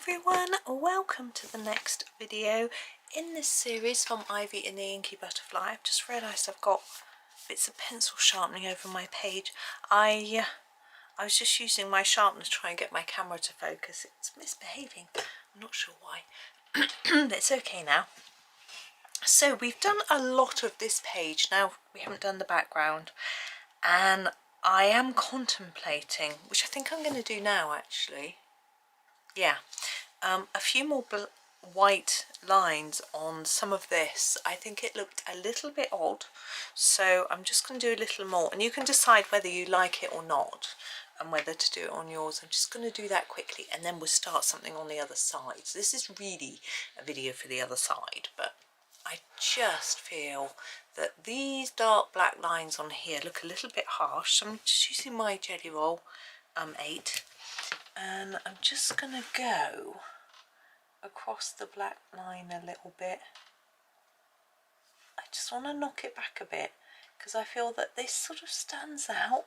everyone, welcome to the next video in this series from Ivy and the Inky Butterfly. I've just realised I've got bits of pencil sharpening over my page. I was just using my sharpener to try and get my camera to focus. It's misbehaving, I'm not sure why. It's okay now. So we've done a lot of this page now. We haven't done the background, and I am contemplating, which I think I'm going to do now actually. Yeah, a few more white lines on some of this. I think it looked a little bit odd, so I'm just going to do a little more, and you can decide whether you like it or not and whether to do it on yours. I'm just going to do that quickly and then we'll start something on the other side. So this is really a video for the other side, but I just feel that these dark black lines on here look a little bit harsh, so I'm just using my Jelly Roll 8, and I'm just going to go across the black line a little bit. I just want to knock it back a bit because I feel that this sort of stands out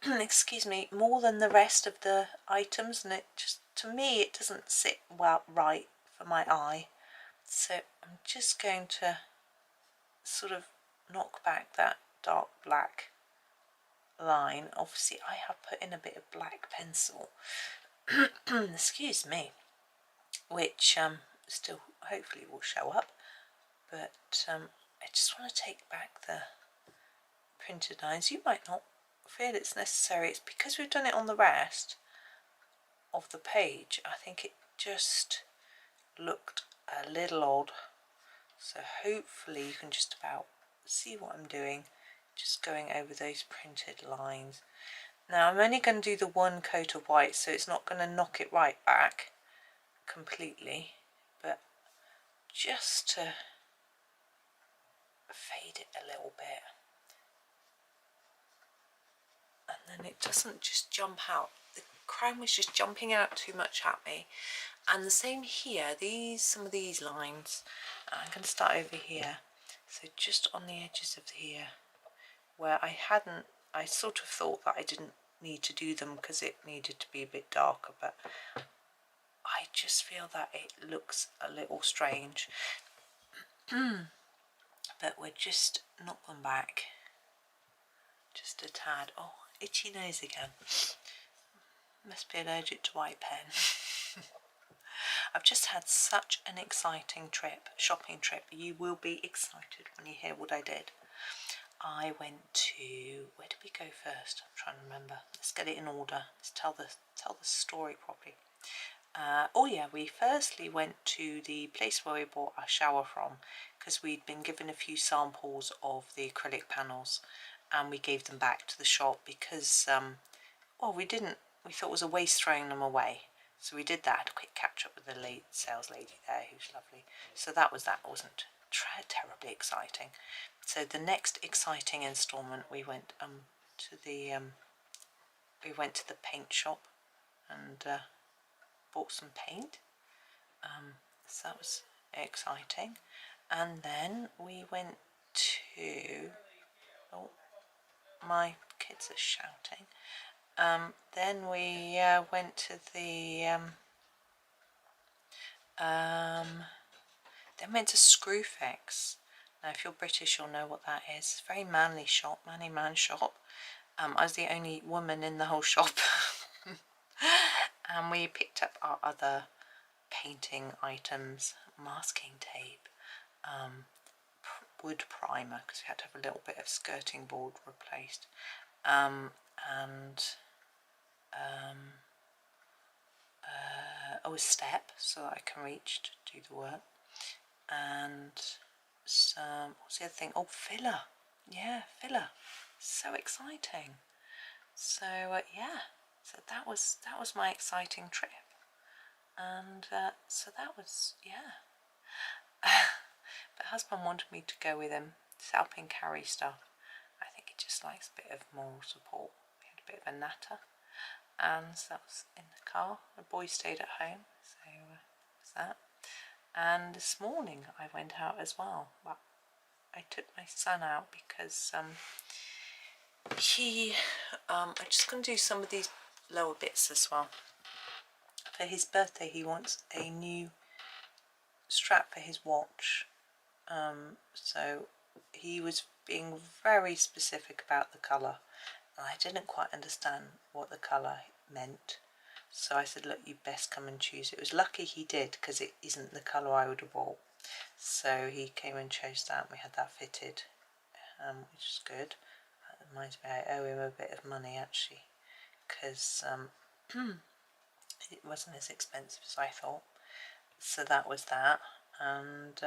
excuse me, more than the rest of the items, and it just, to me, it doesn't sit well right for my eye. So I'm just going to sort of knock back that dark black line. Obviously I have put in a bit of black pencil excuse me, which still hopefully will show up, but I just want to take back the printed lines. You might not feel it's necessary. It's because we've done it on the rest of the page. I think it just looked a little odd, so hopefully you can just about see what I'm doing, just going over those printed lines. Now I'm only going to do the one coat of white, so it's not going to knock it right back completely, but just to fade it a little bit, and then it doesn't just jump out. The crown was just jumping out too much at me. And the same here, some of these lines, I'm going to start over here, so just on the edges of here where I sort of thought that I didn't need to do them because it needed to be a bit darker, but I just feel that it looks a little strange. But we'll just knock them back just a tad. Oh, itchy nose again. Must be allergic to white pen. I've just had such an exciting trip, shopping trip. You will be excited when you hear what I did. I went to, where did we go first? I'm trying to remember. Let's get it in order. Let's tell the story properly. Oh yeah, we firstly went to the place where we bought our shower from, because we'd been given a few samples of the acrylic panels, and we gave them back to the shop because, well, we thought it was a waste throwing them away. So we did that, had a quick catch up with the sales lady there, who's lovely. So that was that. It wasn't terribly exciting. So the next exciting instalment, we went to the paint shop and bought some paint. So that was exciting. And then we went to, oh, my kids are shouting. Then we went to the then went to Screwfix. Now if you're British you'll know what that is. It's a very manly shop, manly man shop. I was the only woman in the whole shop. And we picked up our other painting items, masking tape, wood primer, because we had to have a little bit of skirting board replaced, and a step so that I can reach to do the work, and some, what's the other thing? Oh, filler. Yeah, filler. So exciting. So yeah, so that was my exciting trip, and so that was, yeah. But husband wanted me to go with him to help him carry stuff. I think he just likes a bit of moral support. We had a bit of a natter, and so that was in the car. The boys stayed at home, so was that. And this morning I went out as well. Well, I took my son out because I'm just going to do some of these lower bits as well. for his birthday he wants a new strap for his watch, so he was being very specific about the colour, and I didn't quite understand what the colour meant, so I said, look, you best come and choose. It was lucky he did, because it isn't the colour I would have bought, so he came and chose that, and we had that fitted, which is good. That reminds me, I owe him a bit of money actually, because it wasn't as expensive as I thought. So that was that, and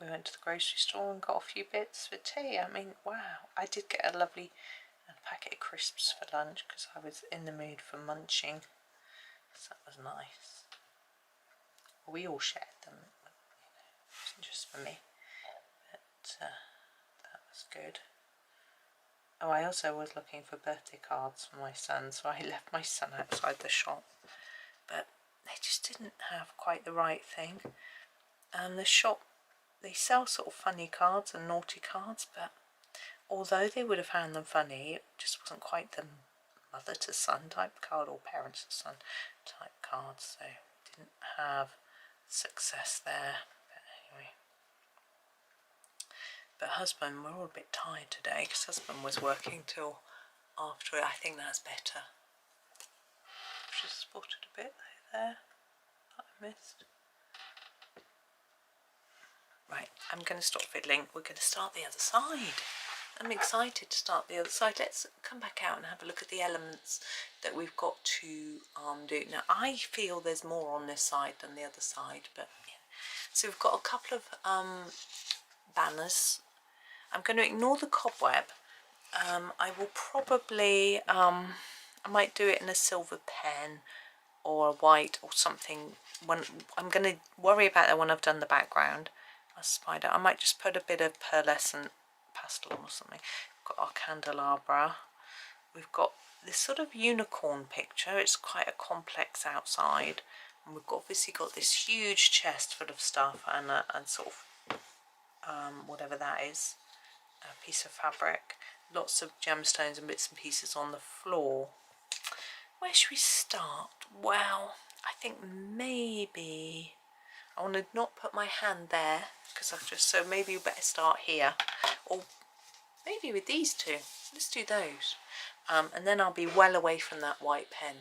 we went to the grocery store and got a few bits for tea. I mean, wow, I did get a lovely packet of crisps for lunch because I was in the mood for munching, so that was nice. We all shared them, it wasn't just for me, but that was good. Oh, I also was looking for birthday cards for my son, so I left my son outside the shop, but they just didn't have quite the right thing. The shop, they sell sort of funny cards and naughty cards, but although they would have found them funny, it just wasn't quite the mother to son type card or parents to son type card, so didn't have success there. But anyway, but husband, we're all a bit tired today because husband was working till after it. I think that's better. I've just spotted a bit there that I missed. Right, I'm going to stop fiddling. We're going to start the other side. I'm excited to start the other side. Let's come back out and have a look at the elements that we've got to do. Now, I feel there's more on this side than the other side, but yeah. So we've got a couple of banners. I'm going to ignore the cobweb. I will probably, I might do it in a silver pen or a white or something. When I'm going to worry about that when I've done the background. A spider. I might just put a bit of pearlescent pastel or something. We've got our candelabra. We've got this sort of unicorn picture. It's quite a complex outside, and we've obviously got this huge chest full of stuff and sort of whatever that is, a piece of fabric. Lots of gemstones and bits and pieces on the floor. Where should we start? Well, I think maybe I want to not put my hand there because I've just, so maybe you better start here, or maybe with these two. Let's do those, and then I'll be well away from that white pen.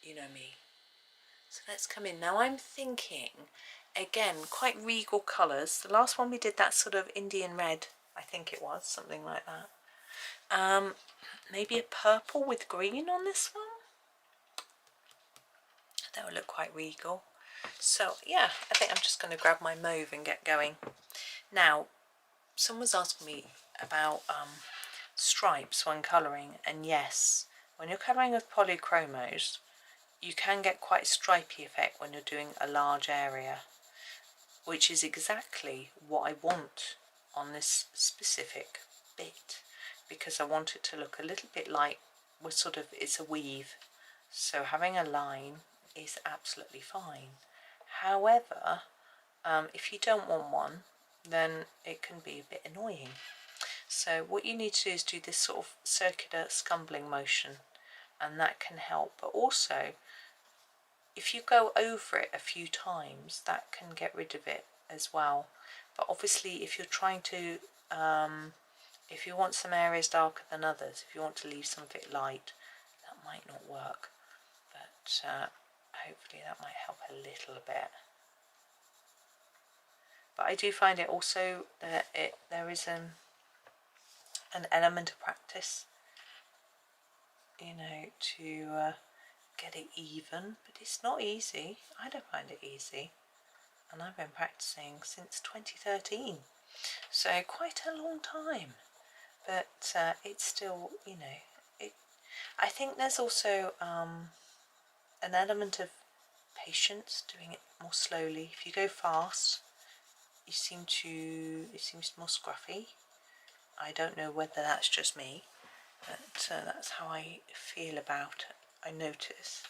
You know me. So let's come in now. I'm thinking again quite regal colours. The last one we did that sort of Indian red, I think it was something like that. Maybe a purple with green on this one. That would look quite regal. So yeah, I think I'm just going to grab my mauve and get going. Now, someone's asked me about stripes when colouring, and yes, when you're colouring with Polychromos, you can get quite a stripy effect when you're doing a large area, which is exactly what I want on this specific bit, because I want it to look a little bit like it's a weave, so having a line is absolutely fine. However, if you don't want one, then it can be a bit annoying. So what you need to do is do this sort of circular scumbling motion, and that can help. But also, if you go over it a few times, that can get rid of it as well. But obviously, if you're trying to, if you want some areas darker than others, if you want to leave some of it light, that might not work. But hopefully that might help a little bit. But I do find it also that there is an element of practice, to get it even, but it's not easy. I don't find it easy, and I've been practicing since 2013, so quite a long time. But it's still, I think there's also an element of patience, doing it more slowly. If you go fast, it seems more scruffy. I don't know whether that's just me, but that's how I feel about it. I notice.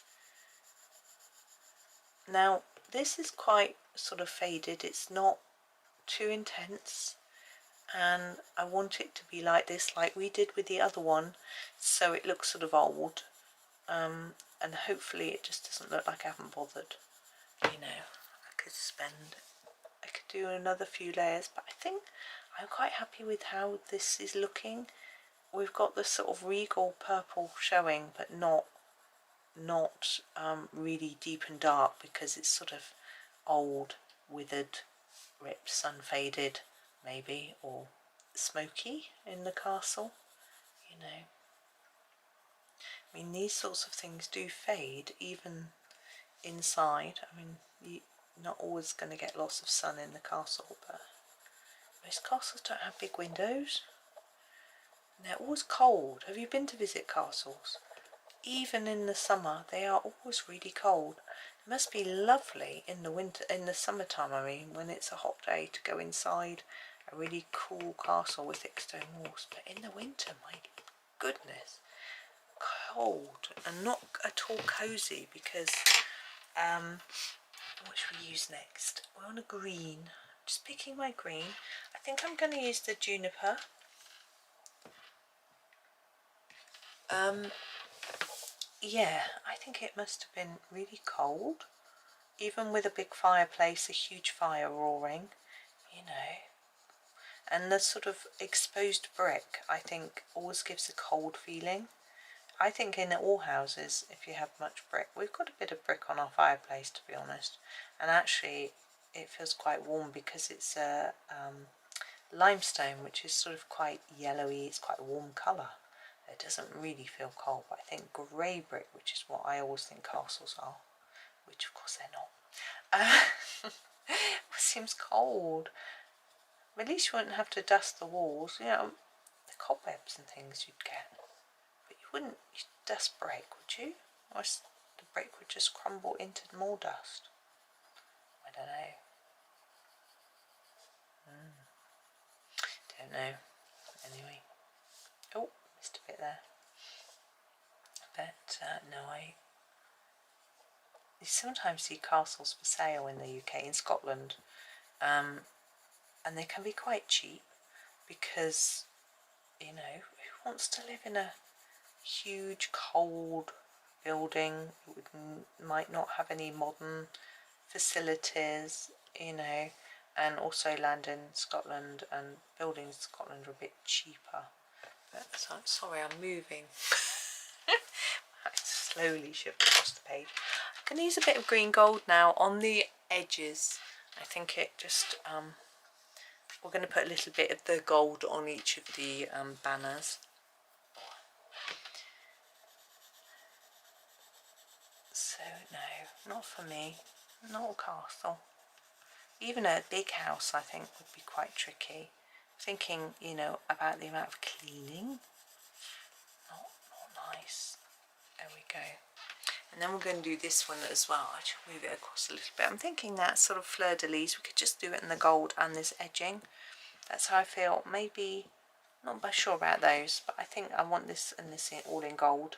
Now this is quite sort of faded, it's not too intense, and I want it to be like this, like we did with the other one, so it looks sort of old, and hopefully it just doesn't look like I haven't bothered. You know, I could do another few layers, but I think I'm quite happy with how this is looking. We've got the sort of regal purple showing, but not really deep and dark, because it's sort of old, withered, ripped, sun faded maybe, or smoky in the castle, you know. I mean, these sorts of things do fade even inside. I mean, you're not always going to get lots of sun in the castle, but most castles don't have big windows. And they're always cold. Have you been to visit castles? Even in the summer, they are always really cold. It must be lovely in the winter, in the summertime, I mean, when it's a hot day, to go inside a really cool castle with thick stone walls. But in the winter, my goodness, cold and not at all cosy, because what should we use next? We're on a green. Just picking my green. I think I'm going to use the juniper. Yeah, I think it must have been really cold, even with a big fireplace, a huge fire roaring, you know. And the sort of exposed brick, I think, always gives a cold feeling. I think in all houses, if you have much brick, we've got a bit of brick on our fireplace, to be honest, and actually it feels quite warm because it's a limestone, which is sort of quite yellowy. It's quite a warm colour. It doesn't really feel cold, but I think grey brick, which is what I always think castles are, which of course they're not, seems cold. At least you wouldn't have to dust the walls, you know, the cobwebs and things you'd get. But you wouldn't dust brick, would you? Or the brick would just crumble into more dust. I don't know. Don't know. Anyway. Oh, missed a bit there. But no, you sometimes see castles for sale in the UK, in Scotland, and they can be quite cheap, because, you know, who wants to live in a huge cold building? It might not have any modern facilities, you know, and also land in Scotland and buildings in Scotland are a bit cheaper. But so, sorry, I'm moving. I slowly shift across the page. I'm going to use a bit of green gold now on the edges. I think it just, we're going to put a little bit of the gold on each of the banners. So no, not for me, not a castle. Even a big house, I think, would be quite tricky. Thinking, you know, about the amount of cleaning. Not nice. There we go. And then we're going to do this one as well. I should move it across a little bit. I'm thinking that sort of fleur-de-lis, we could just do it in the gold and this edging. That's how I feel. Maybe, not sure about those, but I think I want this and this all in gold.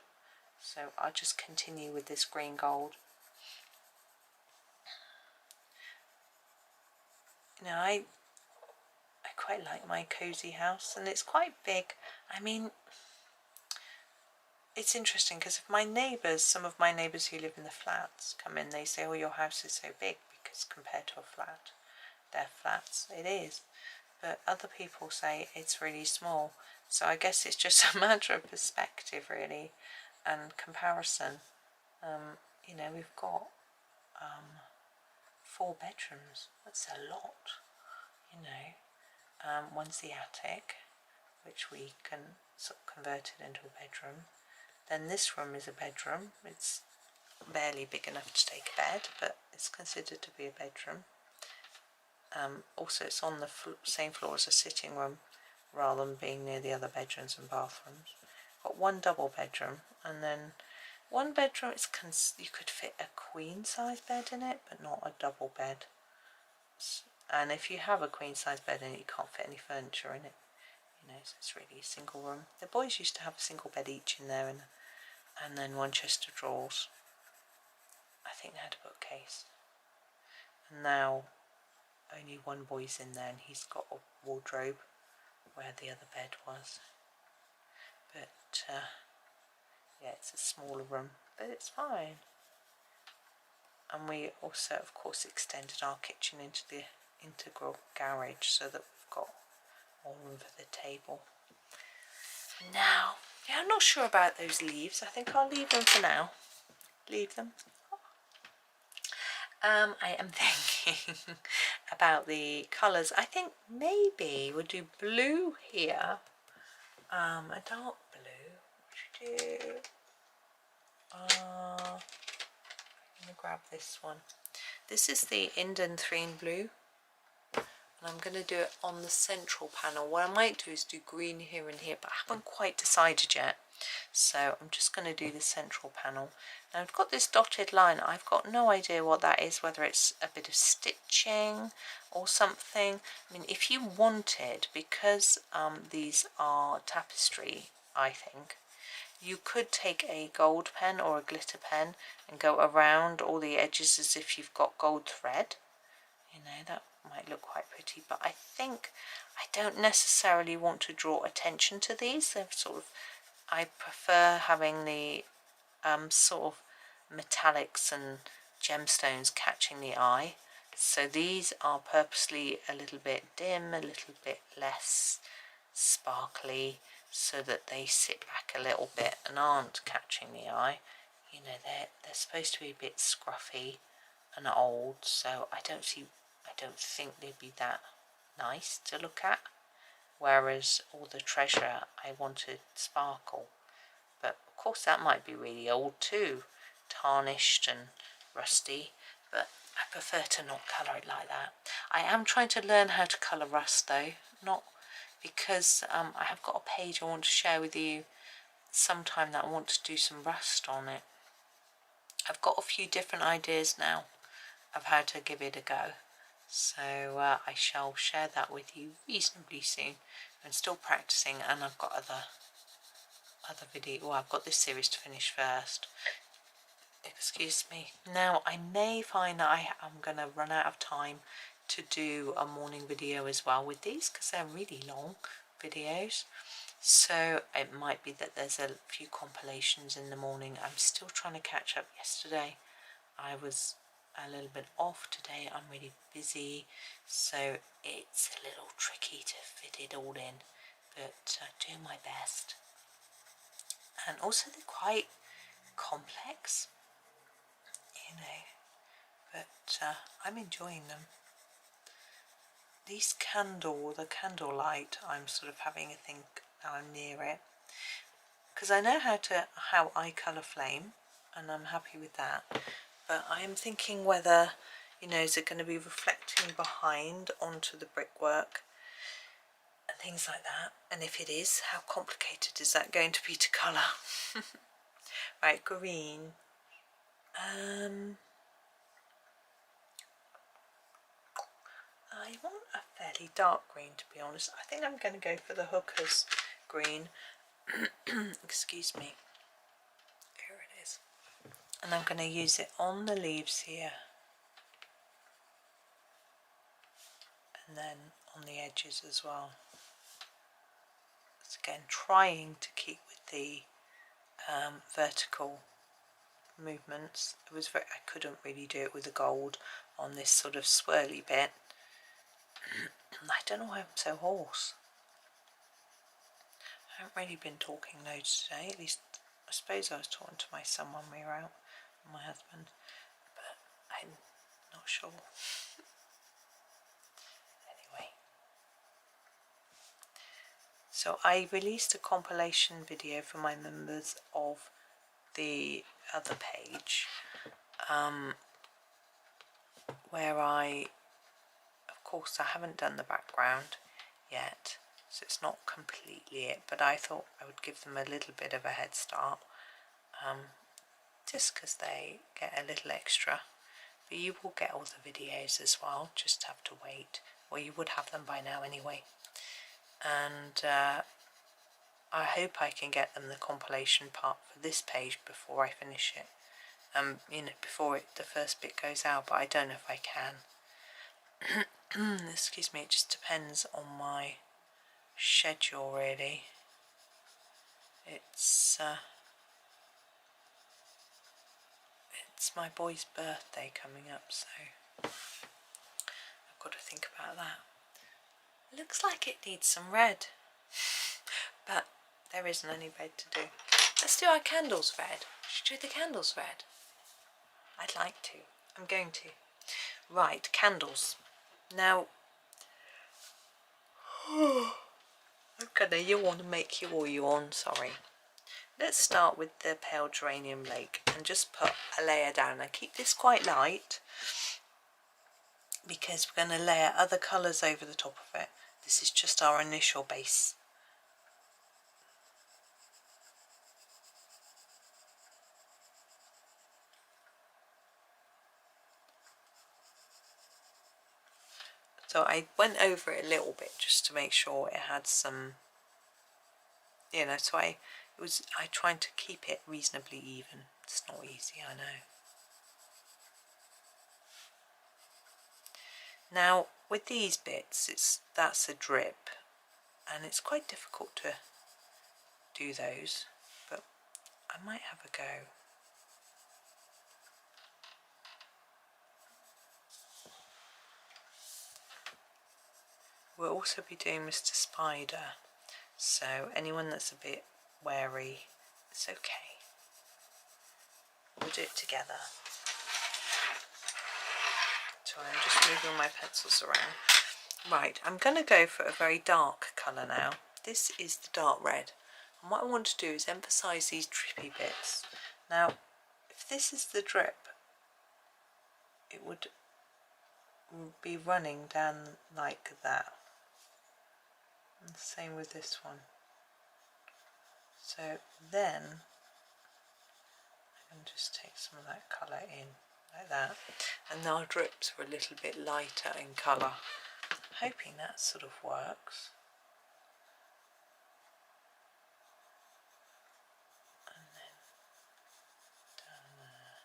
So I'll just continue with this green gold. You know, I quite like my cosy house, and it's quite big. I mean, it's interesting because if my neighbours, some of my neighbours who live in the flats come in, they say, oh, your house is so big, because compared to a flat, their flats, it is. But other people say it's really small. So I guess it's just a matter of perspective, really, and comparison. You know, we've got 4 bedrooms. That's a lot, you know. One's the attic, which we can sort of convert it into a bedroom. Then this room is a bedroom. It's barely big enough to take a bed, but it's considered to be a bedroom. Also, it's on the same floor as a sitting room, rather than being near the other bedrooms and bathrooms. Got 1 double bedroom, and then 1 bedroom. You could fit a queen size bed in it, but not a double bed. And if you have a queen size bed in it, you can't fit any furniture in it. You know, so it's really a single room. The boys used to have a single bed each in there, and then 1 chest of drawers. I think they had a bookcase. And now only 1 boy's in there, and he's got a wardrobe where the other bed was. But Yeah, it's a smaller room, but it's fine. And we also, of course, extended our kitchen into the integral garage so that we've got more room for the table. Now, yeah, I'm not sure about those leaves. I think I'll leave them for now. Leave them. I am thinking about the colours. I think maybe we'll do blue here. A dark blue. What should we do? I'm going to grab this one. This is the indanthrene blue. And I'm going to do it on the central panel. What I might do is do green here and here, but I haven't quite decided yet. So I'm just going to do the central panel. Now I've got this dotted line. I've got no idea what that is, whether it's a bit of stitching or something. I mean, if you wanted, because these are tapestry, I think, you could take a gold pen or a glitter pen and go around all the edges as if you've got gold thread. You know, that might look quite pretty, but I think I don't necessarily want to draw attention to these. They're sort of, I prefer having the sort of metallics and gemstones catching the eye. So these are purposely a little bit dim, a little bit less sparkly, so that they sit back a little bit and aren't catching the eye. You know, they're supposed to be a bit scruffy and old, so I don't think they'd be that nice to look at. Whereas all the treasure, I wanted sparkle. But of course that might be really old too, tarnished and rusty, but I prefer to not colour it like that. I am trying to learn how to colour rust though, not because I have got a page I want to share with you sometime that I want to do some rust on it. I've got a few different ideas now of how to give it a go, so I shall share that with you reasonably soon. I'm still practicing, and I've got other video. Well, I've got this series to finish first. Excuse me. Now I may find that I'm going to run out of time to do a morning video as well with these, because they're really long videos. So it might be that there's a few compilations in the morning. I'm still trying to catch up. Yesterday I was a little bit off. Today I'm really busy, so it's a little tricky to fit it all in, but I do my best. And also they're quite complex, you know, but I'm enjoying them. The candlelight, I'm sort of having a think now I'm near it, because I know how I colour flame, and I'm happy with that. But I am thinking whether, you know, is it going to be reflecting behind onto the brickwork and things like that? And if it is, how complicated is that going to be to colour? Right, green. I want a fairly dark green, to be honest. I think I'm going to go for the hooker's green. Excuse me. Here it is. And I'm going to use it on the leaves here. And then on the edges as well. So again, trying to keep with the vertical movements. I couldn't really do it with the gold on this sort of swirly bit. I don't know why I'm so hoarse. I haven't really been talking loads today, at least I suppose I was talking to my son when we were out, and my husband, but I'm not sure. Anyway, so I released a compilation video for my members of the other page, where of course I haven't done the background yet, so it's not completely it, but I thought I would give them a little bit of a head start, just because they get a little extra. But you will get all the videos as well, just have to wait, or you would have them by now anyway. And I hope I can get them the compilation part for this page before I finish it, you know, before the first bit goes out, but I don't know if I can. Excuse me, it just depends on my schedule really. It's it's my boy's birthday coming up, so I've got to think about that. It looks like it needs some red, but there isn't any red to do. Let's do our candles red. Should we do the candles red? I'd like to. I'm going to. Right, candles. Now, I'm gonna yawn and make you all yawn, sorry. Let's start with the pale geranium lake and just put a layer down. Now keep this quite light because we're going to layer other colours over the top of it. This is just our initial base. So I went over it a little bit just to make sure it had some, you know, so I tried to keep it reasonably even. It's not easy, I know. Now with these bits, that's a drip, and it's quite difficult to do those, but I might have a go. We'll also be doing Mr. Spider, so anyone that's a bit wary, it's okay. We'll do it together. So I'm just moving my pencils around. Right, I'm going to go for a very dark colour now. This is the dark red. And what I want to do is emphasise these drippy bits. Now, if this is the drip, it would be running down like that. And the same with this one. So then I can just take some of that colour in like that, and our drips are a little bit lighter in colour. I'm hoping that sort of works. And then down there.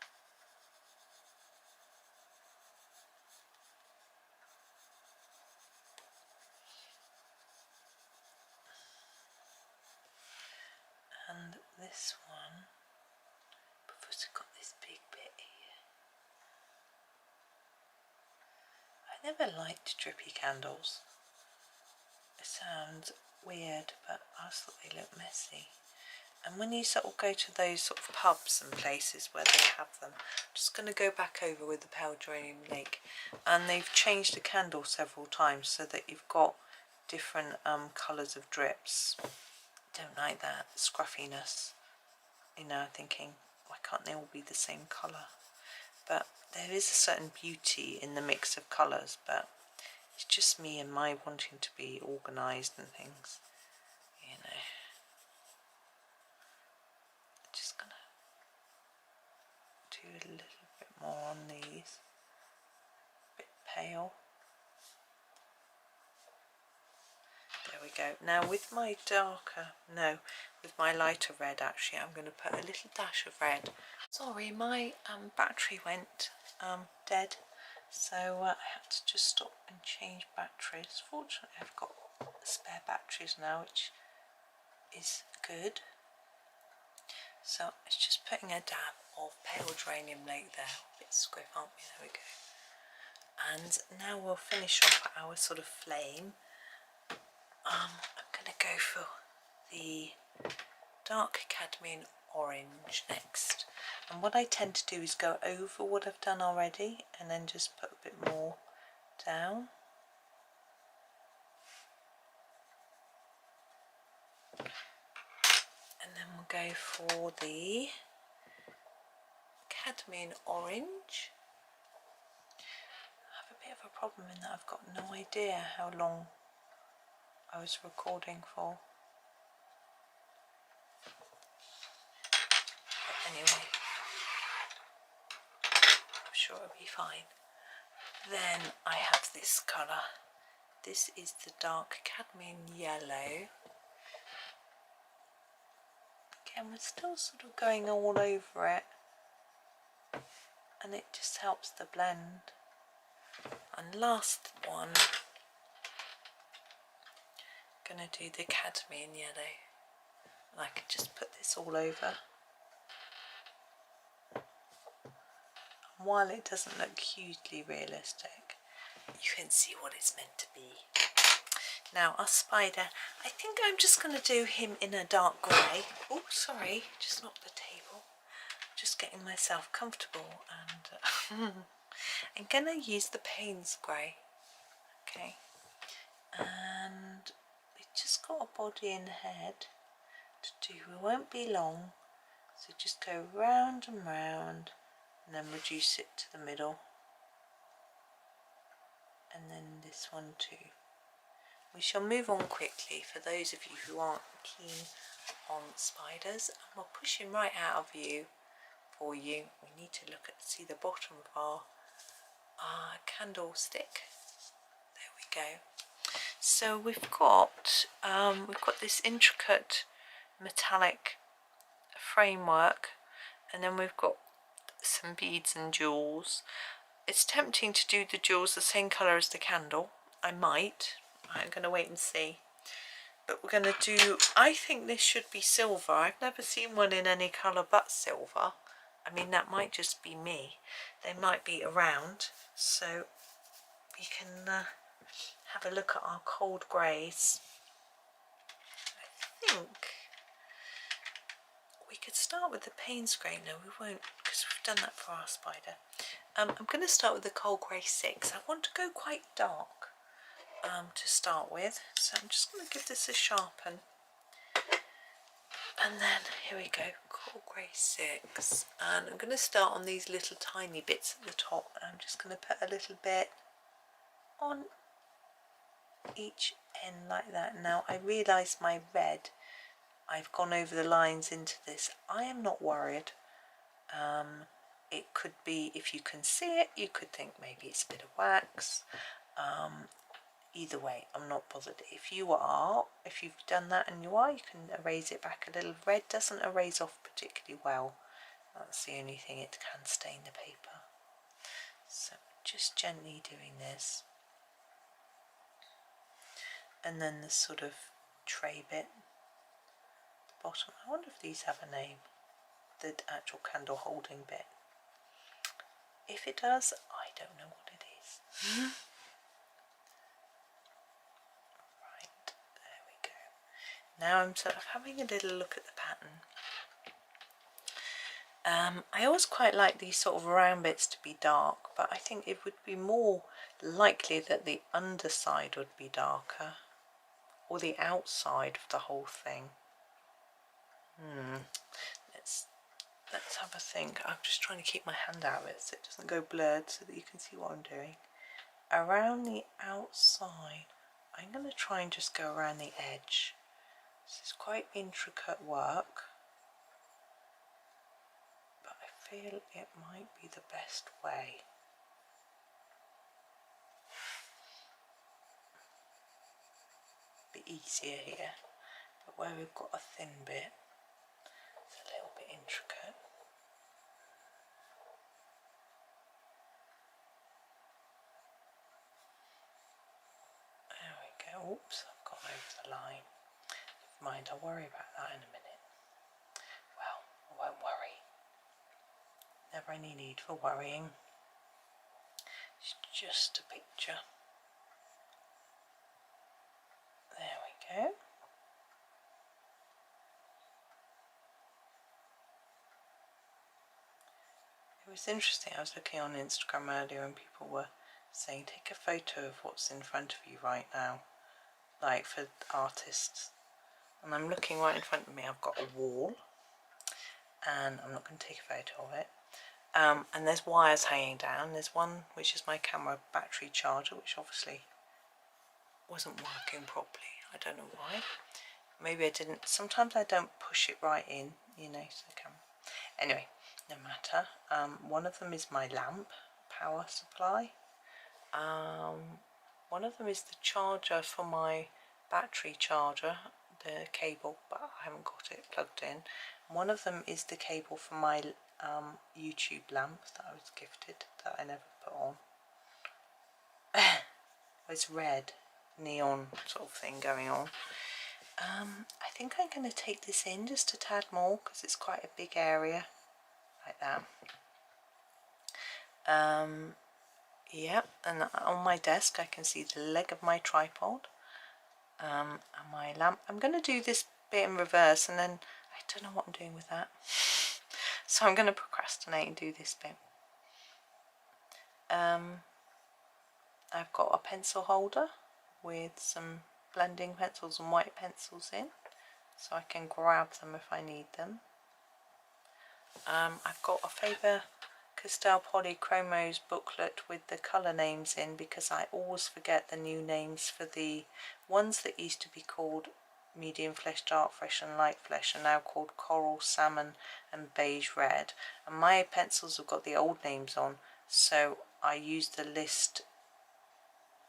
And this one, because we've got this big bit here. I never liked drippy candles. It sounds weird, but I just thought they look messy. And when you sort of go to those sort of pubs and places where they have them, I'm just going to go back over with the pale geranium lake, and they've changed the candle several times so that you've got different colours of drips. Don't like that scruffiness, you know, thinking why can't they all be the same colour? But there is a certain beauty in the mix of colours, but it's just me and my wanting to be organised and things, you know. Just gonna do a little bit more on these, a bit pale. There we go. Now with my with my lighter red, actually I'm going to put a little dash of red. Sorry, my battery went dead, so I had to just stop and change batteries. Fortunately I've got spare batteries now, which is good. So it's just putting a dab of pale geranium lake there. A bit squiff, aren't we? There we go. And now we'll finish off our sort of flame. I'm going to go for the dark cadmium orange next. And what I tend to do is go over what I've done already and then just put a bit more down. And then we'll go for the cadmium orange. I have a bit of a problem in that I've got no idea how long I was recording for. But anyway, I'm sure it'll be fine. Then I have this colour. This is the dark cadmium yellow. Again, we're still sort of going all over it, and it just helps the blend. And last one, I'm going to do the cadmium yellow. And I can just put this all over. And while it doesn't look hugely realistic, you can see what it's meant to be. Now our spider, I think I'm just going to do him in a dark grey. Oh, sorry, just knocked the table. Just getting myself comfortable, and I'm going to use the Paynes grey. Okay, and we just got a body in the head to do. We won't be long, so just go round and round, and then reduce it to the middle, and then this one too. We shall move on quickly for those of you who aren't keen on spiders, and we'll push him right out of view for you. We need to look at see the bottom of our candlestick. There we go. So we've got this intricate metallic framework, and then we've got some beads and jewels. It's tempting to do the jewels the same colour as the candle. I'm going to wait and see. But we're going to do, I think this should be silver. I've never seen one in any colour but silver. I mean, that might just be me. They might be around. So we can have a look at our cold greys. I think we could start with the Paynes grey. No, we won't, because we've done that for our spider. I'm going to start with the cold grey 6. I want to go quite dark to start with, so I'm just going to give this a sharpen, and then here we go, cold grey 6, and I'm going to start on these little tiny bits at the top. I'm just going to put a little bit on each end like that. Now I realise my red, I've gone over the lines into this. I am not worried. It could be, if you can see it, you could think maybe it's a bit of wax. Either way, I'm not bothered. If you've done that and you can erase it back a little. Red doesn't erase off particularly well. That's the only thing, it can stain the paper. So just gently doing this. And then the sort of tray bit, the bottom. I wonder if these have a name, the actual candle holding bit. If it does, I don't know what it is. Now I'm sort of having a little look at the pattern. I always quite like these sort of round bits to be dark, but I think it would be more likely that the underside would be darker, or the outside of the whole thing. Let's have a think. I'm just trying to keep my hand out of it so it doesn't go blurred, so that you can see what I'm doing. Around the outside, I'm going to try and just go around the edge. This is quite intricate work, but I feel it might be the best way. A bit easier here, but where we've got a thin bit, it's a little bit intricate. There we go. Oops, I've gone over the line. Mind, I'll worry about that in a minute. Well, I won't worry. Never any need for worrying. It's just a picture. There we go. It was interesting, I was looking on Instagram earlier and people were saying take a photo of what's in front of you right now, like for artists. And I'm looking right in front of me. I've got a wall, and I'm not going to take a photo of it. And there's wires hanging down. There's one which is my camera battery charger, which obviously wasn't working properly. I don't know why. Maybe I didn't. Sometimes I don't push it right in, you know, so the camera. Anyway, no matter. One of them is my lamp power supply. One of them is the charger for my battery charger, the cable, but I haven't got it plugged in. One of them is the cable for my YouTube lamp that I was gifted, that I never put on. It's red, neon sort of thing going on. I think I'm going to take this in just a tad more because it's quite a big area, like that. Yeah, and on my desk I can see the leg of my tripod, and my lamp. I'm going to do this bit in reverse, and then I don't know what I'm doing with that. So I'm going to procrastinate and do this bit. I've got a pencil holder with some blending pencils and white pencils in, so I can grab them if I need them. I've got a Faber Castell Polychromos booklet with the colour names in, because I always forget the new names for the ones that used to be called medium flesh, dark flesh and light flesh are now called coral, salmon and beige red, and my pencils have got the old names on, so I use the list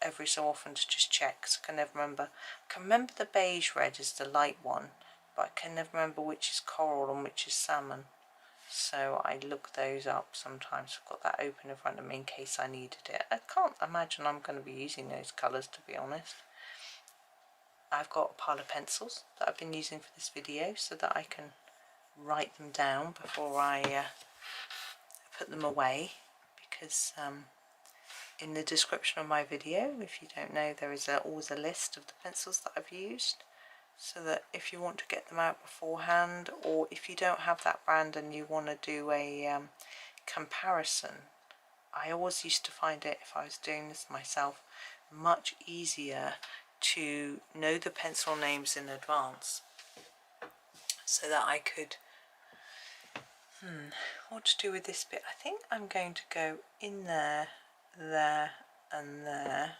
every so often to just check, because I can never remember. I can remember the beige red is the light one, but I can never remember which is coral and which is salmon, so I look those up sometimes. I've got that open in front of me in case I needed it. I can't imagine I'm going to be using those colours, to be honest. I've got a pile of pencils that I've been using for this video so that I can write them down before I put them away, because in the description of my video, if you don't know, there is always a list of the pencils that I've used, so that if you want to get them out beforehand, or if you don't have that brand and you want to do a comparison, I always used to find it, if I was doing this myself, much easier to know the pencil names in advance, so that I could what to do with this bit. I think I'm going to go in there, there and there,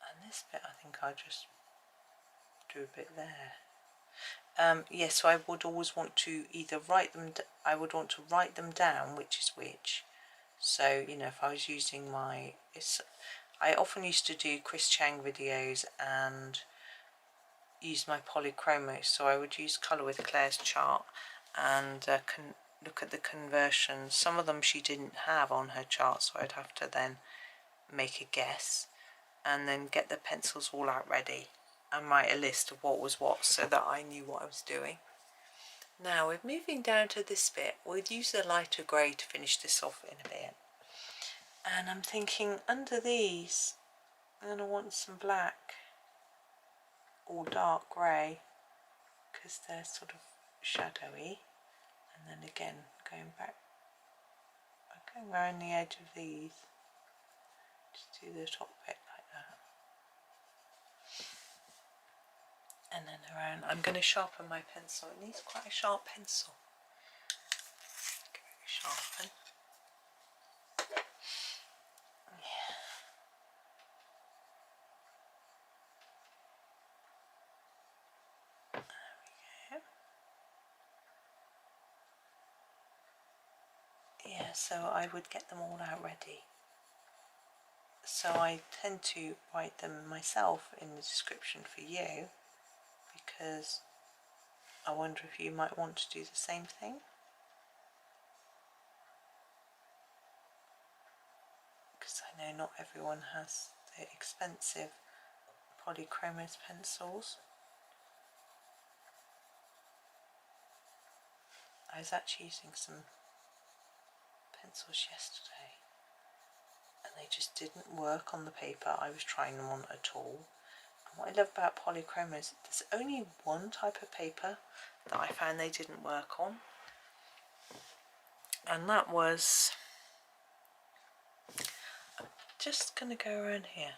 and this bit I think I'll just do a bit there. Yes, so I would always want to either write them, I would want to write them down, which is which. So, you know, if I was using my, I often used to do Chris Chang videos and use my Polychromos, so I would use Colour with Claire's chart and look at the conversions. Some of them she didn't have on her chart, so I'd have to then make a guess and then get the pencils all out ready and write a list of what was what, so that I knew what I was doing. Now we're moving down to this bit. We'll use a lighter grey to finish this off in a bit, and I'm thinking under these I'm going to want some black or dark grey, because they're sort of shadowy, and then again going back, going around the edge of these, just do the top bit like that, and then around. I'm going to sharpen my pencil. It needs quite a sharp pencil. Give it a sharpen. Yeah. There we go. Yeah, so I would get them all out ready. So I tend to write them myself in the description for you, because I wonder if you might want to do the same thing. Because I know not everyone has the expensive Polychromos pencils. I was actually using some pencils yesterday and they just didn't work on the paper I was trying them on at all. And what I love about Polychromos, there's only one type of paper that I found they didn't work on, and that was, just going to go around here,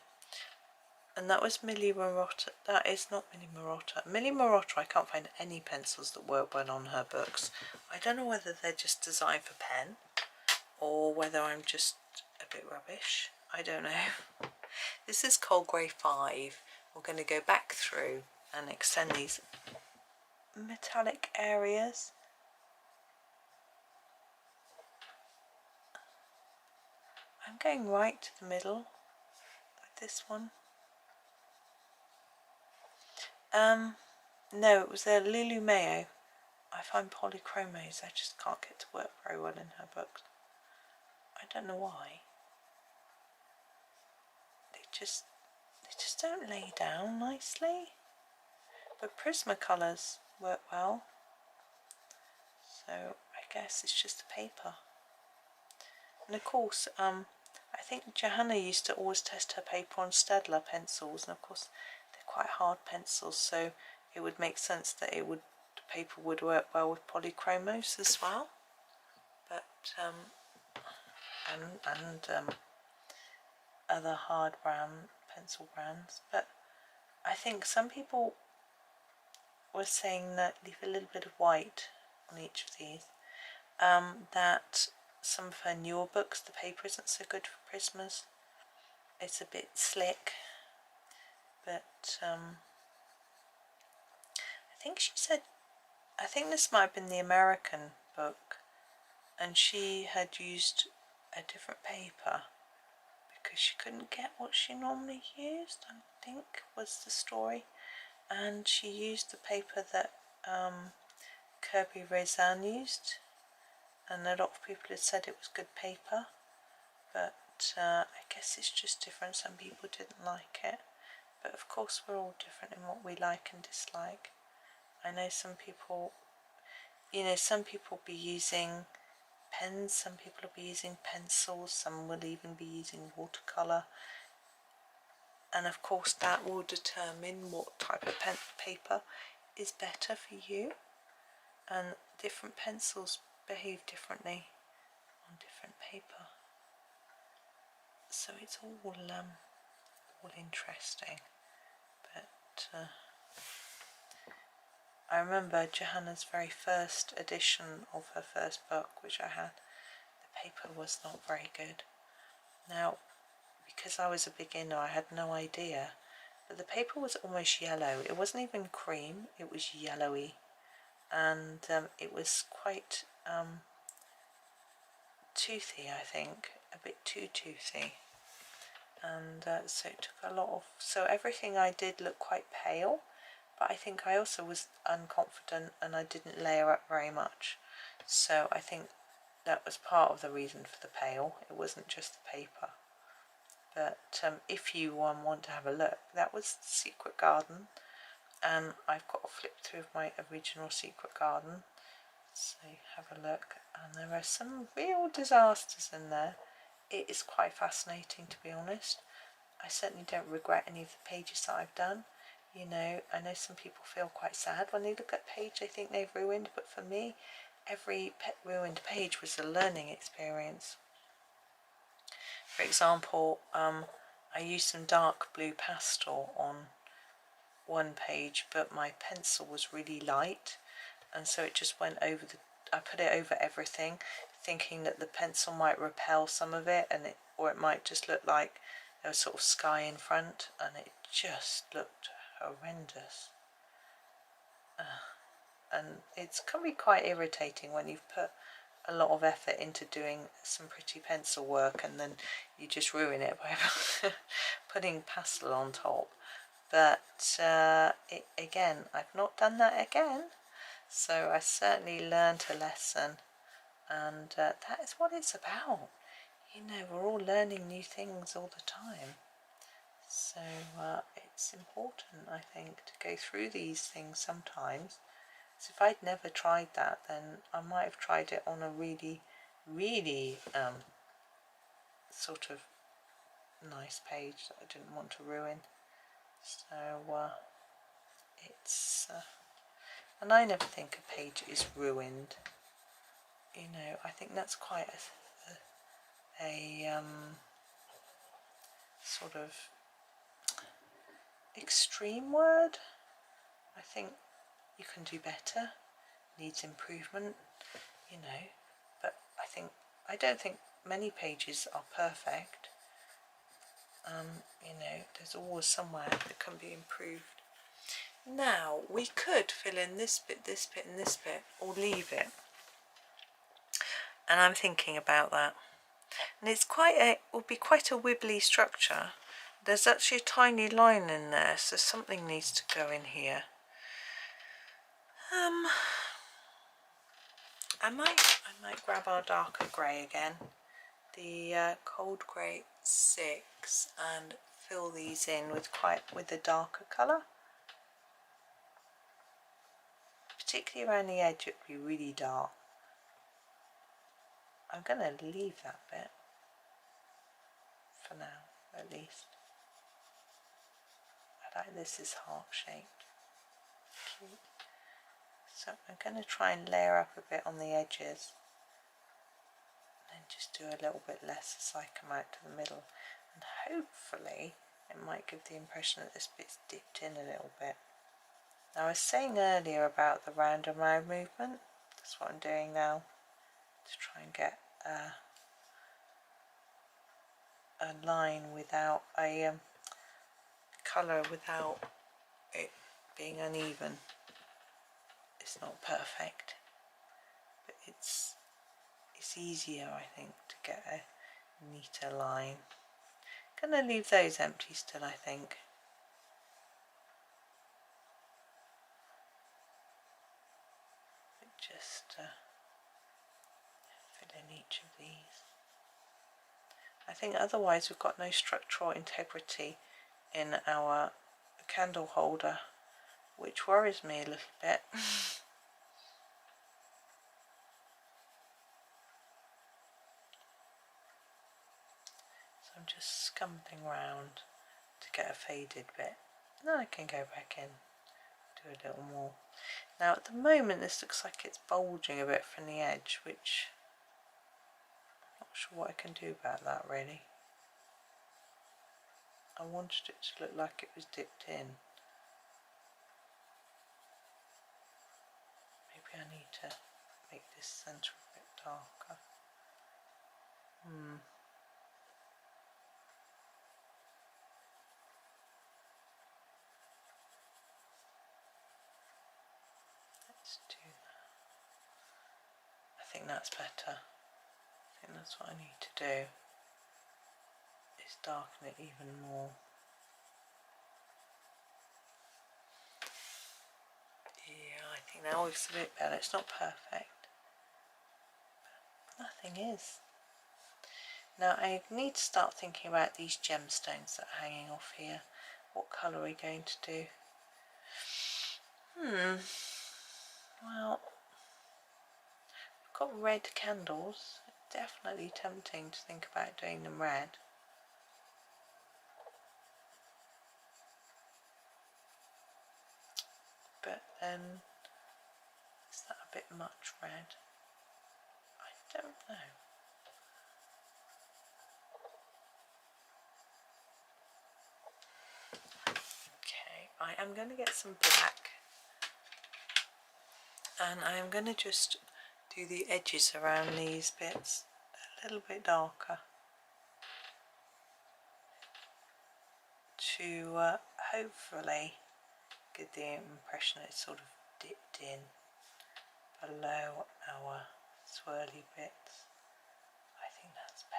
and that was Milli Marotta. That is not Milli Marotta. Milli Marotta, I can't find any pencils that work well on her books. I don't know whether they're just designed for pen or whether I'm just a bit rubbish. I don't know. This is Cold Grey 5. We're going to go back through and extend these metallic areas. I'm going right to the middle with this one. No, it was a Lulu Mayo. I find Polychromos I just can't get to work very well in her books. I don't know why. They just don't lay down nicely. But Prismacolors work well. So I guess it's just the paper. And of course, I think Johanna used to always test her paper on Staedtler pencils, and of course they're quite hard pencils, so it would make sense that the paper would work well with Polychromos as well. But other hard pencil brands. But I think some people were saying that leave a little bit of white on each of these. That some of her newer books, the paper isn't so good for Prismas. It's a bit slick, but I think she said, I think this might have been the American book, and she had used a different paper because she couldn't get what she normally used, I think was the story, and she used the paper that Kirby Rezan used, and a lot of people had said it was good paper, but I guess it's just different. Some people didn't like it, but of course we're all different in what we like and dislike. I know some people, some people be using pens, some people will be using pencils, some will even be using watercolour, and of course that will determine what type of paper is better for you, and different pencils behave differently on different paper, so it's all interesting. But I remember Johanna's very first edition of her first book, which I had, the paper was not very good. Now, because I was a beginner, I had no idea, but the paper was almost yellow. It wasn't even cream, it was yellowy, and it was quite toothy, I think, a bit too toothy, and so it took a lot of, so everything I did looked quite pale, but I think I also was unconfident and I didn't layer up very much, so I think that was part of the reason for the pale. It wasn't just the paper. But if you want to have a look, that was Secret Garden, and I've got a flip through of my original Secret Garden, so have a look, and there are some real disasters in there. It is quite fascinating, to be honest. I certainly don't regret any of the pages that I've done. I know some people feel quite sad when they look at a page they think they've ruined, but for me, every ruined page was a learning experience. For example, I used some dark blue pastel on one page, but my pencil was really light, and so it just went over I put it over everything, thinking that the pencil might repel some of it, or it might just look like there was sort of sky in front, and it just looked horrendous. And it can be quite irritating when you've put a lot of effort into doing some pretty pencil work and then you just ruin it by putting pastel on top. But again, I've not done that again, so I certainly learned a lesson, and that is what it's about. We're all learning new things all the time, so it's important, I think, to go through these things sometimes. So if I'd never tried that, then I might have tried it on a really, really sort of nice page that I didn't want to ruin. So it's and I never think a page is ruined. I think that's quite a sort of extreme word. I think you can do better, needs improvement, but I don't think many pages are perfect. There's always somewhere that can be improved. Now, we could fill in this bit, this bit, and this bit, or leave it. And I'm thinking about that. And it will be quite a wibbly structure. There's actually a tiny line in there, so something needs to go in here. I might grab our darker grey again, the cold grey 6, and fill these in with a darker colour. Particularly around the edge, it would be really dark. I'm going to leave that bit for now, at least. I like this is heart shaped. Cute. So I'm going to try and layer up a bit on the edges, and just do a little bit less as I come out to the middle, and hopefully it might give the impression that this bit's dipped in a little bit. Now I was saying earlier about the round and round movement, that's what I'm doing now, to try and get a line without a colour without it being uneven. It's not perfect, but it's easier, I think, to get a neater line. Gonna leave those empty still, I think. But just fill in each of these. I think otherwise we've got no structural integrity in our candle holder, which worries me a little bit. So I'm just scumping round to get a faded bit, and then I can go back in, do a little more. Now at the moment this looks like it's bulging a bit from the edge, which I'm not sure what I can do about that really. I wanted it to look like it was dipped in. Maybe I need to make this centre a bit darker. Let's do that. I think that's better. I think that's what I need to do, is darken it even more. Yeah, I think that looks a bit better. It's not perfect, but nothing is. Now I need to start thinking about these gemstones that are hanging off here. What colour are we going to do? Well, I've got red candles. It's definitely tempting to think about doing them red. But then, is that a bit much red? I don't know. Okay, I am going to get some black, and I am going to just do the edges around these bits a little bit darker to hopefully give the impression it's sort of dipped in below our swirly bits. I think that's better.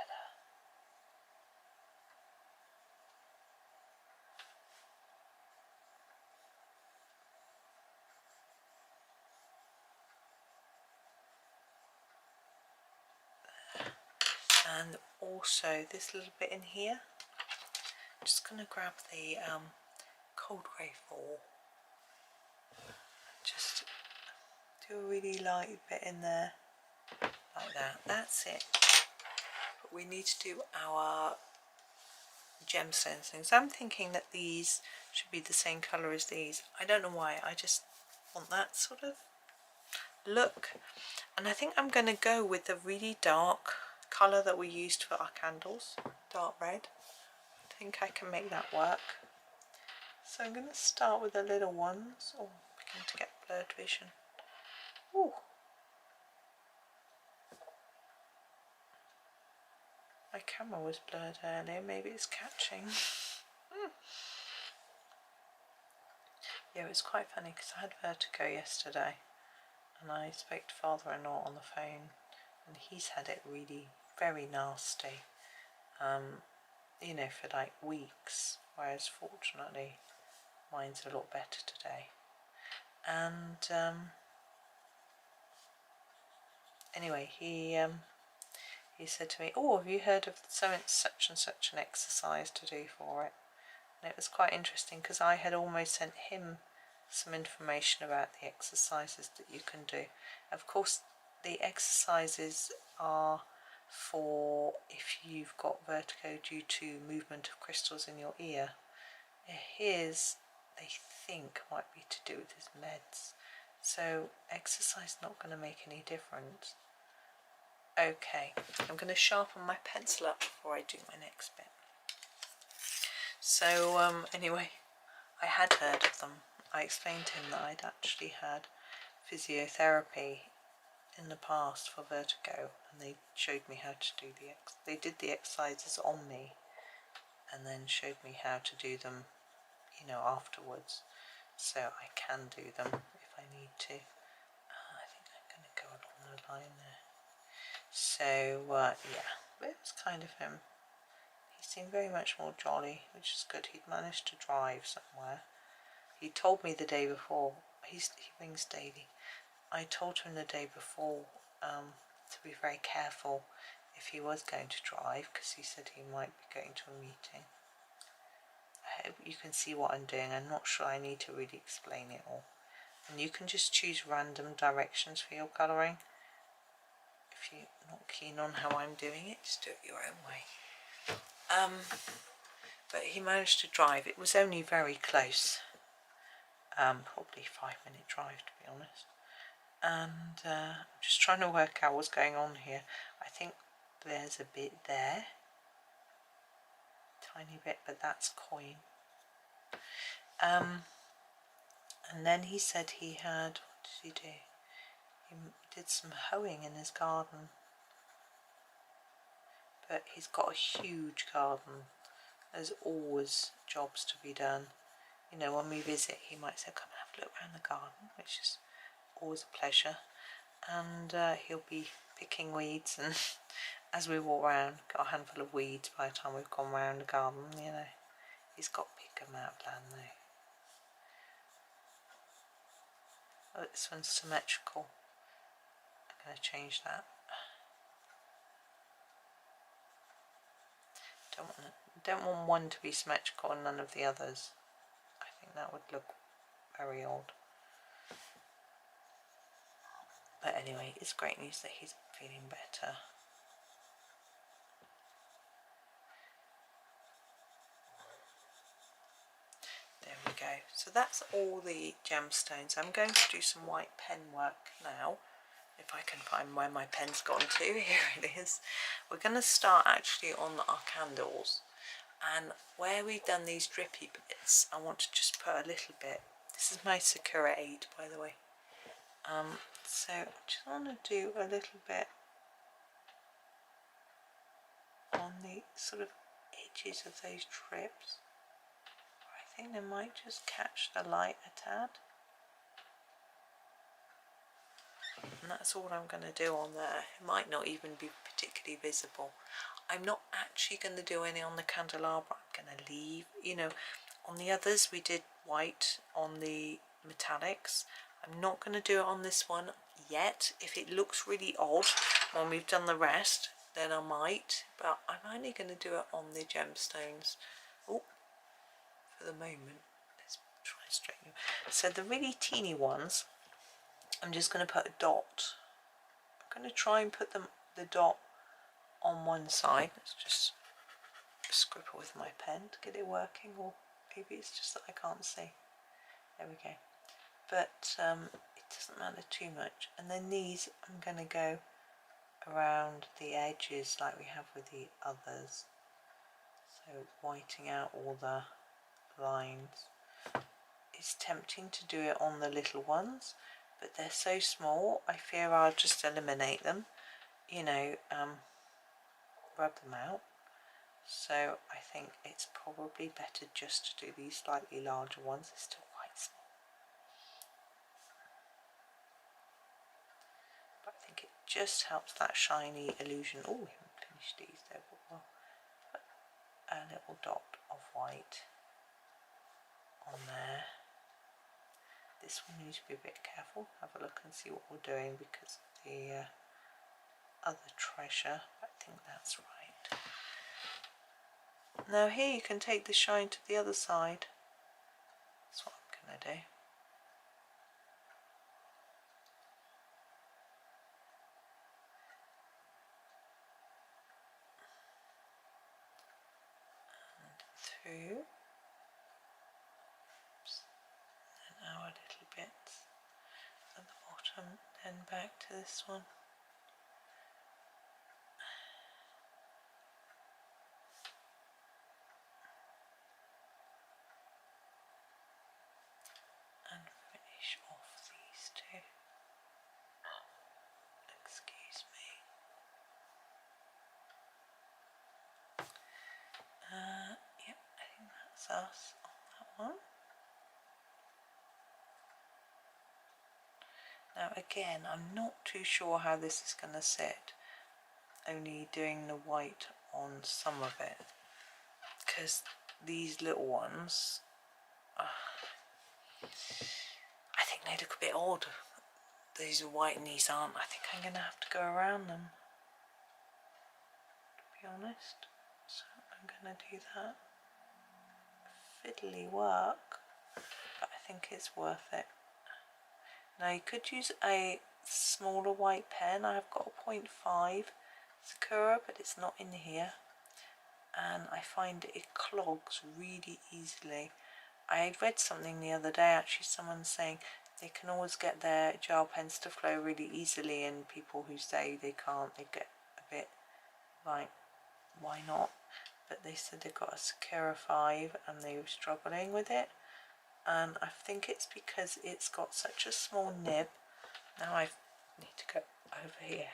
And also this little bit in here, I'm just going to grab the cold grey 4, just do a really light bit in there, like that. That's it. But we need to do our gemstones things. I'm thinking that these should be the same colour as these. I don't know why, I just want that sort of look. And I think I'm going to go with the really dark colour that we used for our candles, dark red. I think I can make that work. So I'm going to start with the little ones. Oh, beginning to get blurred vision. Ooh. My camera was blurred earlier, maybe it's catching. Yeah, it was quite funny because I had vertigo yesterday, and I spoke to father-in-law on the phone, and he's had it really very nasty, you know, for like weeks, whereas fortunately mine's a lot better today. And anyway, he said to me, oh, have you heard of such and such an exercise to do for it? And it was quite interesting because I had almost sent him some information about the exercises that you can do. Of course, the exercises are for if you've got vertigo due to movement of crystals in your ear. His, they think, might be to do with his meds. So exercise not going to make any difference. Okay, I'm going to sharpen my pencil up before I do my next bit. So anyway, I had heard of them. I explained to him that I'd actually had physiotherapy in the past for vertigo, and they showed me how to do they did the exercises on me and then showed me how to do them, you know, afterwards, so I can do them if I need to. I think I'm going to go along the line there. So yeah, but it was kind of him. He seemed very much more jolly, which is good. He'd managed to drive somewhere. He told me the day before, he rings daily. I told him the day before to be very careful if he was going to drive, because he said he might be going to a meeting. I hope you can see what I'm doing. I'm not sure I need to really explain it all. And you can just choose random directions for your colouring. If you're not keen on how I'm doing it, just do it your own way. But he managed to drive. It was only very close. Probably 5-minute drive, to be honest. And I'm just trying to work out what's going on here. I think there's a bit there, tiny bit, but that's coin. And then he said he had, what did he do? He did some hoeing in his garden, but he's got a huge garden. There's always jobs to be done. You know, when we visit, he might say, come and have a look around the garden, which is always a pleasure. And he'll be picking weeds, and as we walk around, got a handful of weeds by the time we've gone round the garden, you know. He's got a big amount of land though. Oh, this one's symmetrical. I'm going to change that. Don't want one to be symmetrical and none of the others. I think that would look very odd. But anyway, it's great news that he's feeling better. There we go. So that's all the gemstones. I'm going to do some white pen work now. If I can find where my pen's gone to. Here it is. We're going to start actually on our candles. And where we've done these drippy bits, I want to just put a little bit. This is my Sakura 8, by the way. So I just want to do a little bit on the sort of edges of those drips. I think they might just catch the light a tad. And that's all I'm going to do on there. It might not even be particularly visible. I'm not actually going to do any on the candelabra. I'm going to leave, you know, on the others we did white on the metallics. I'm not going to do it on this one yet. If it looks really odd when we've done the rest, then I might. But I'm only going to do it on the gemstones. Oh, for the moment. Let's try and straighten them. So the really teeny ones, I'm just going to put a dot. I'm going to try and put the dot on one side. Let's just scribble with my pen to get it working, or maybe it's just that I can't see. There we go. But it doesn't matter too much. And then these, I'm going to go around the edges like we have with the others. So whiting out all the lines. It's tempting to do it on the little ones, but they're so small, I fear I'll just eliminate them, you know, rub them out. So I think it's probably better just to do these slightly larger ones. They're still quite small. But I think it just helps that shiny illusion. Oh, we haven't finished these though, but we'll put a little dot of white on there. This one needs to be a bit careful. Have a look and see what we're doing, because the other treasure, I think that's right. Now here you can take the shine to the other side. That's what I'm going to do. 2. Oops. Then our little bits at the bottom, then back to this one. And finish off these 2. Excuse me. Yep, I think that's us on that one. Now again, I'm not too sure how this is going to sit, only doing the white on some of it, because these little ones, I think they look a bit odd. These are white and these aren't. I think I'm going to have to go around them, to be honest. So I'm going to do that. Fiddly work, but I think it's worth it. Now you could use a smaller white pen. I've got a 0.5 Sakura, but it's not in here, and I find it clogs really easily. I had read something the other day, actually, someone saying they can always get their gel pens to flow really easily, and people who say they can't, they get a bit like, why not? But they said they got a Sakura 5 and they were struggling with it, and I think it's because it's got such a small nib. Now I need to go over here.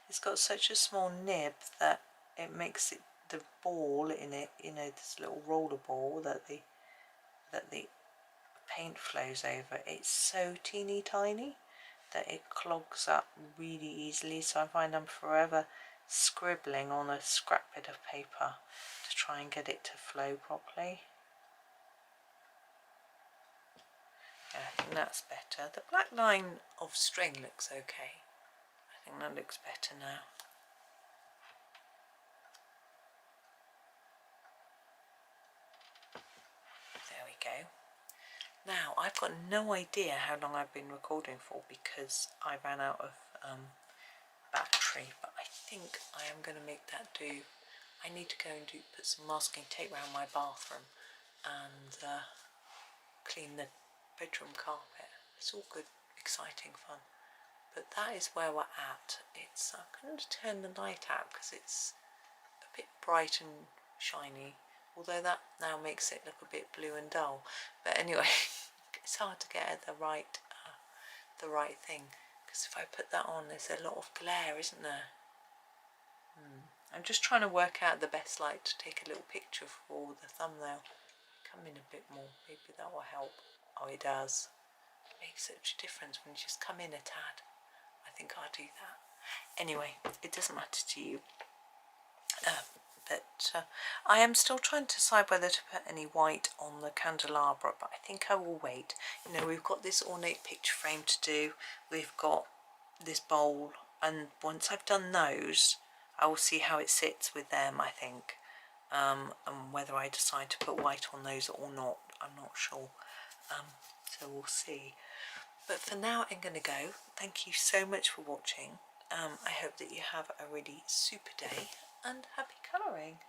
It's got such a small nib that it makes it, the ball in it, you know, this little roller ball that the paint flows over, it's so teeny tiny that it clogs up really easily. So I find I'm forever scribbling on a scrap bit of paper to try and get it to flow properly. Yeah, I think that's better. The black line of string looks okay. I think that looks better now. There we go. Now, I've got no idea how long I've been recording for because I ran out of battery, but I think I am going to make that do. I need to go and put some masking tape around my bathroom and clean the bedroom carpet. It's all good, exciting fun. But that is where we're at. I'm going to turn the light out because it's a bit bright and shiny, although that now makes it look a bit blue and dull. But anyway, it's hard to get at the right thing, because if I put that on, there's a lot of glare, isn't there? I'm just trying to work out the best light to take a little picture for the thumbnail. Come in a bit more, maybe that will help. Oh, it does. It makes such a difference when you just come in a tad. I think I'll do that. Anyway, it doesn't matter to you. But I am still trying to decide whether to put any white on the candelabra, but I think I will wait. You know, we've got this ornate picture frame to do, we've got this bowl, and once I've done those, I will see how it sits with them, I think, and whether I decide to put white on those or not, I'm not sure, so we'll see. But for now, I'm going to go. Thank you so much for watching. I hope that you have a really super day and happy colouring.